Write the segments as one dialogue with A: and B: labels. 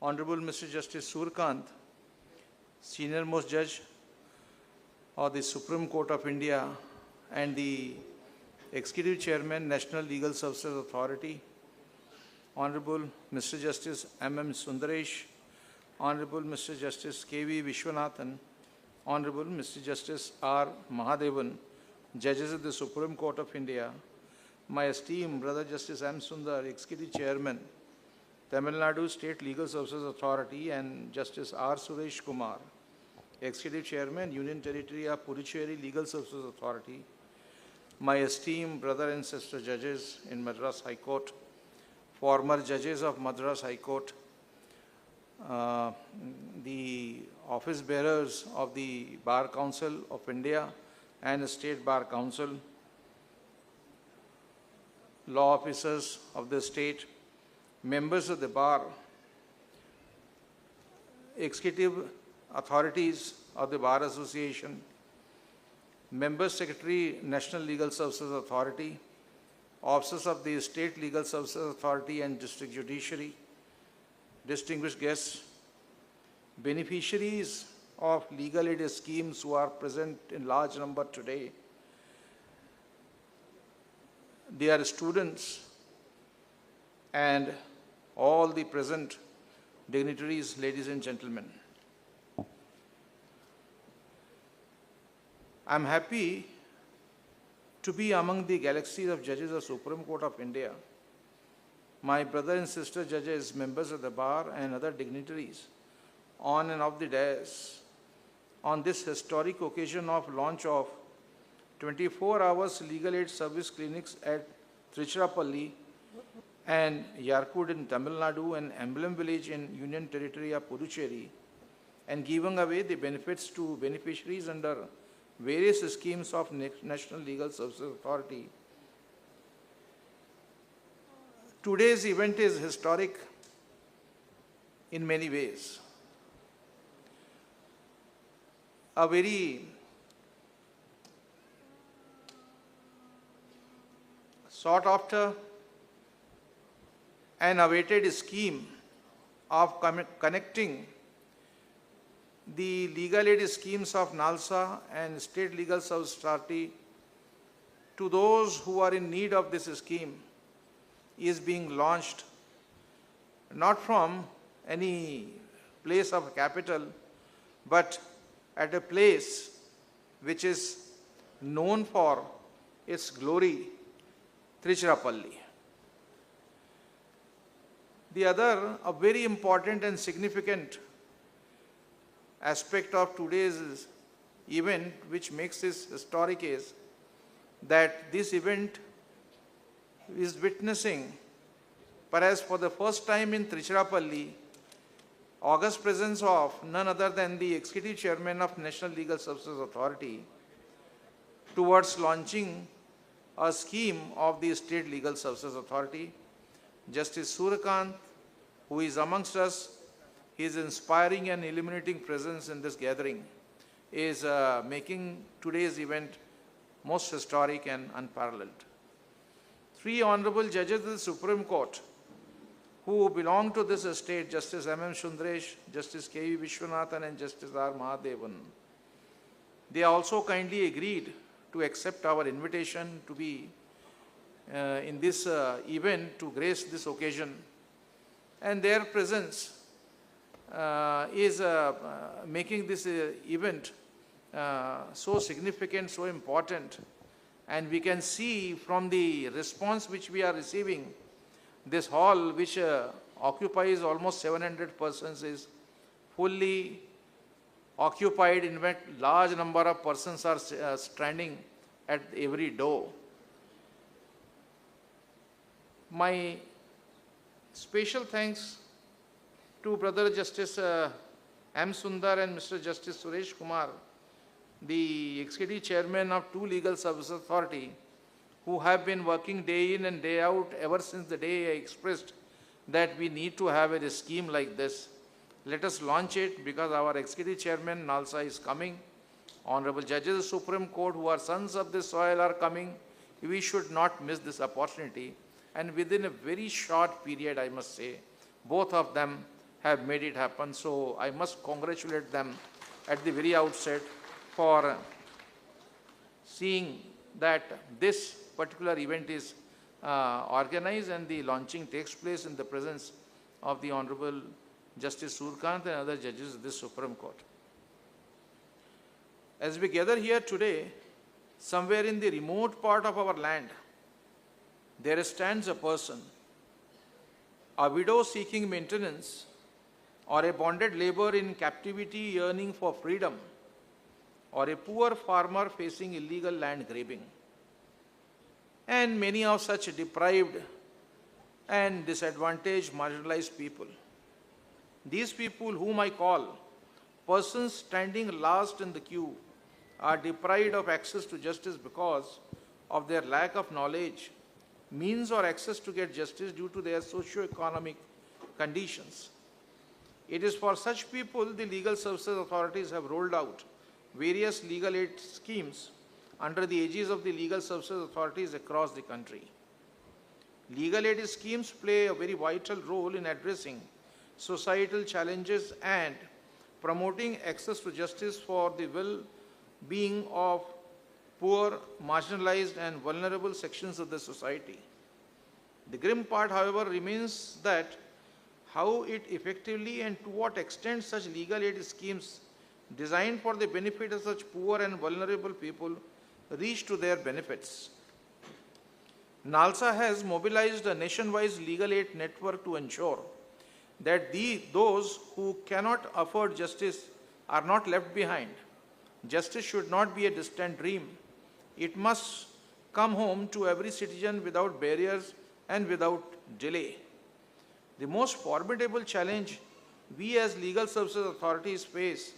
A: Honorable Mr. Justice Surkant, Senior Most Judge of the Supreme Court of India and the Executive Chairman, National Legal Services Authority, Honorable Mr. Justice M.M. Sundaresh, Honorable Mr. Justice K.V. Vishwanathan, Honorable Mr. Justice R. Mahadevan, Judges of the Supreme Court of India, my esteemed Brother Justice M. Sundar, Executive Chairman, Tamil Nadu State Legal Services Authority, and Justice R. Suresh Kumar, Executive Chairman, Union Territory of Puducherry Legal Services Authority, my esteemed brother and sister judges in Madras High Court, former judges of Madras High Court, the office bearers of the Bar Council of India and State Bar Council, law officers of the state, members of the bar, executive authorities of the Bar Association, Member Secretary, National Legal Services Authority, officers of the State Legal Services Authority and District Judiciary, distinguished guests, beneficiaries of legal aid schemes who are present in large number today. They are students and all the present dignitaries, ladies and gentlemen. I am happy to be among the galaxies of judges of Supreme Court of India, my brother and sister judges, members of the bar and other dignitaries on and off the dais on this historic occasion of launch of 24 hours legal aid service clinics at Trichirappalli and Yarkud in Tamil Nadu and Emblem Village in Union Territory of Puducherry, and giving away the benefits to beneficiaries under various schemes of National Legal Services Authority. Today's event is historic in many ways. A very sought after and awaited scheme of connecting the legal aid schemes of NALSA and State Legal Service Authority to those who are in need of this scheme is being launched not from any place of capital, but at a place which is known for its glory, Trichirappalli. The other, a very important and significant aspect of today's event, which makes this historic, is that this event is witnessing, perhaps for the first time in Trichirappalli, august presence of none other than the Executive Chairman of National Legal Services Authority towards launching a scheme of the State Legal Services Authority. Justice Surkant, who is amongst us, his inspiring and illuminating presence in this gathering is making today's event most historic and unparalleled. Three honorable judges of the Supreme Court who belong to this estate, Justice M.M. Sundaresh, Justice K.V. Vishwanathan, and Justice R. Mahadevan, they also kindly agreed to accept our invitation to be in this event to grace this occasion. And their presence is making this event so significant, so important. And we can see from the response which we are receiving, this hall, which occupies almost 700 persons, is fully occupied. In fact, large number of persons are standing at every door. My special thanks to Brother Justice M. Sundar and Mr. Justice Suresh Kumar, the Executive Chairman of two Legal Services Authority, who have been working day in and day out ever since the day I expressed that we need to have a scheme like this. Let us launch it, because our Executive Chairman NALSA is coming. Honorable Judges of the Supreme Court, who are sons of this soil, are coming. We should not miss this opportunity. And within a very short period, I must say, both of them have made it happen. So I must congratulate them at the very outset for seeing that this particular event is organized and the launching takes place in the presence of the Honorable Justice Surkant and other judges of the Supreme Court. As we gather here today, somewhere in the remote part of our land, there stands a person, a widow seeking maintenance, or a bonded laborer in captivity yearning for freedom, or a poor farmer facing illegal land grabbing, and many of such deprived and disadvantaged, marginalized people. These people, whom I call persons standing last in the queue, are deprived of access to justice because of their lack of knowledge, means or access to get justice due to their socio-economic conditions. It is for such people the legal services authorities have rolled out various legal aid schemes under the aegis of the legal services authorities across the country. Legal aid schemes play a very vital role in addressing societal challenges and promoting access to justice for the well-being of poor, marginalized and vulnerable sections of the society. The grim part, however, remains that how it effectively and to what extent such legal aid schemes designed for the benefit of such poor and vulnerable people reach to their benefits. NALSA has mobilized a nationwide legal aid network to ensure that those who cannot afford justice are not left behind. Justice should not be a distant dream. It must come home to every citizen without barriers and without delay. The most formidable challenge we as legal services authorities face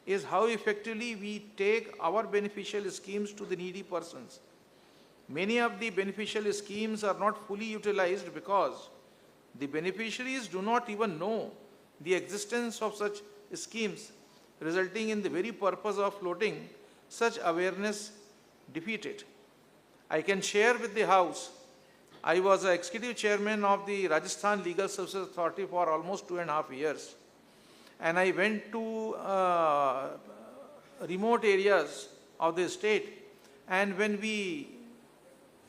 A: is how effectively we take our beneficial schemes to the needy persons. Many of the beneficial schemes are not fully utilized because the beneficiaries do not even know the existence of such schemes, resulting in the very purpose of floating such awareness defeated. I can share with the House, I was an executive chairman of the Rajasthan Legal Services Authority for almost 2.5 years. And I went to remote areas of the state. And when we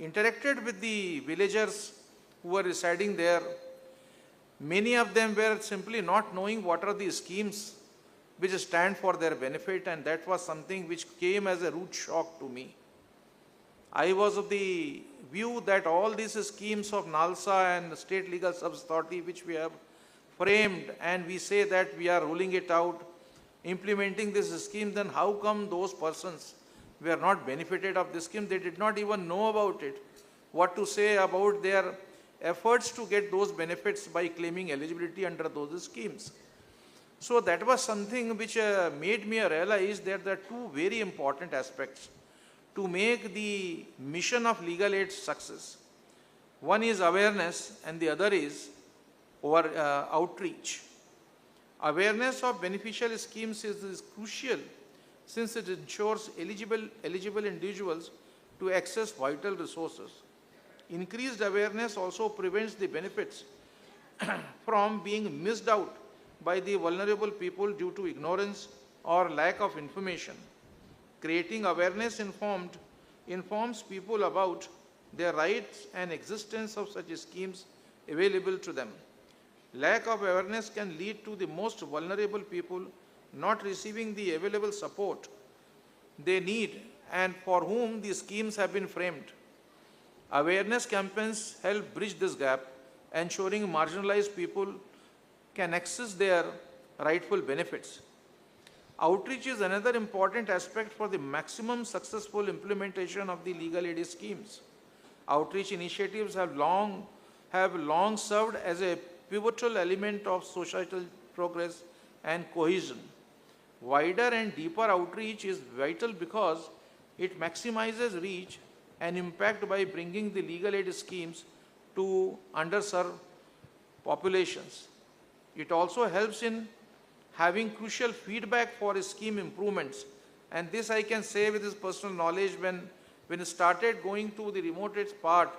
A: interacted with the villagers who were residing there, many of them were simply not knowing what are the schemes which stand for their benefit, and that was something which came as a rude shock to me. I was of the view that all these schemes of NALSA and the State Legal Services Authority which we have framed and we say that we are rolling it out, implementing this scheme, then how come those persons were not benefited of this scheme? They did not even know about it. What to say about their efforts to get those benefits by claiming eligibility under those schemes. So that was something which made me realize that there are two very important aspects to make the mission of legal aid success. One is awareness and the other is outreach. Awareness of beneficial schemes is crucial since it ensures eligible individuals to access vital resources. Increased awareness also prevents the benefits from being missed out by the vulnerable people due to ignorance or lack of information. Creating awareness informs people about their rights and existence of such schemes available to them. Lack of awareness can lead to the most vulnerable people not receiving the available support they need and for whom the schemes have been framed. Awareness campaigns help bridge this gap, ensuring marginalized people can access their rightful benefits. Outreach is another important aspect for the maximum successful implementation of the legal aid schemes. Outreach initiatives have long served as a pivotal element of societal progress and cohesion. Wider and deeper outreach is vital because it maximizes reach and impact by bringing the legal aid schemes to underserved populations. It also helps in having crucial feedback for scheme improvements. And this I can say with this personal knowledge, when it started going to the remote part,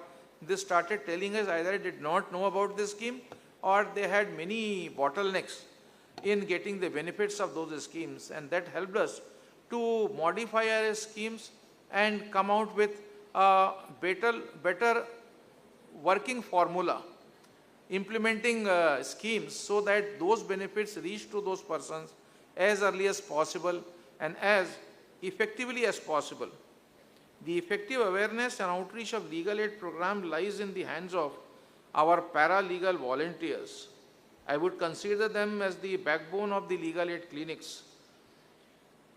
A: they started telling us either I did not know about this scheme or they had many bottlenecks in getting the benefits of those schemes, and that helped us to modify our schemes and come out with a better working formula, implementing schemes so that those benefits reach to those persons as early as possible and as effectively as possible. The effective awareness and outreach of legal aid program lies in the hands of our paralegal volunteers. I would consider them as the backbone of the legal aid clinics.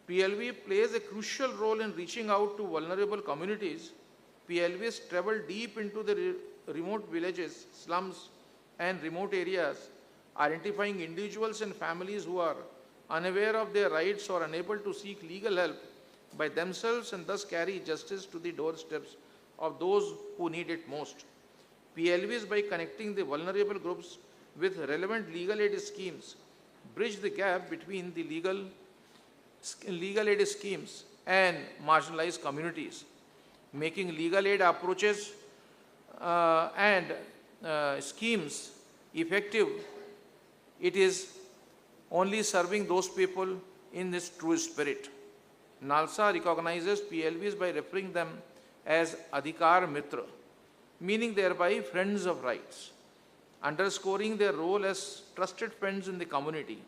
A: PLV plays a crucial role in reaching out to vulnerable communities. PLVs travel deep into the remote villages, slums, and remote areas, identifying individuals and families who are unaware of their rights or unable to seek legal help by themselves and thus carry justice to the doorsteps of those who need it most. PLVs, by connecting the vulnerable groups with relevant legal aid schemes, bridge the gap between the legal aid schemes and marginalized communities, making legal aid approaches and schemes effective. It is only serving those people in this true spirit. NALSA recognizes PLVs by referring them as Adhikar Mitra, meaning thereby friends of rights, underscoring their role as trusted friends in the community.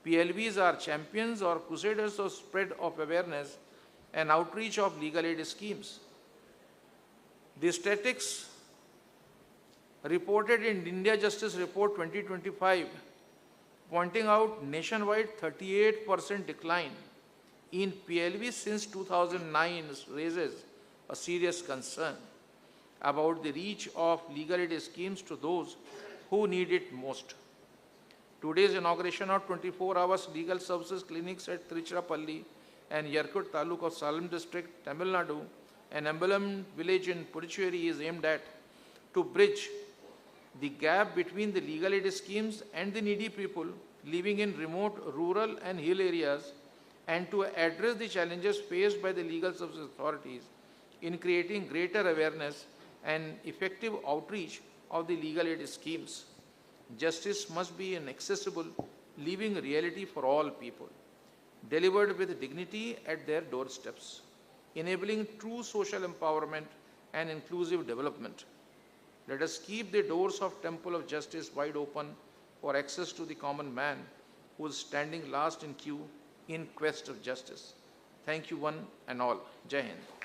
A: PLVs are champions or crusaders of spread of awareness and outreach of legal aid schemes. The statistics reported in India Justice Report 2025 pointing out nationwide 38% decline in PLV since 2009 raises a serious concern about the reach of legal aid schemes to those who need it most. Today's inauguration of 24 hours legal services clinics at Tiruchirappalli and Yerkut Taluk of Salem district, Tamil Nadu, an emblem village in Puducherry, is aimed at to bridge the gap between the legal aid schemes and the needy people living in remote rural and hill areas, and to address the challenges faced by the legal services authorities in creating greater awareness and effective outreach of the legal aid schemes. Justice must be an accessible, living reality for all people, delivered with dignity at their doorsteps, enabling true social empowerment and inclusive development. Let us keep the doors of Temple of Justice wide open for access to the common man who is standing last in queue in quest of justice. Thank you one and all. Jai Hind.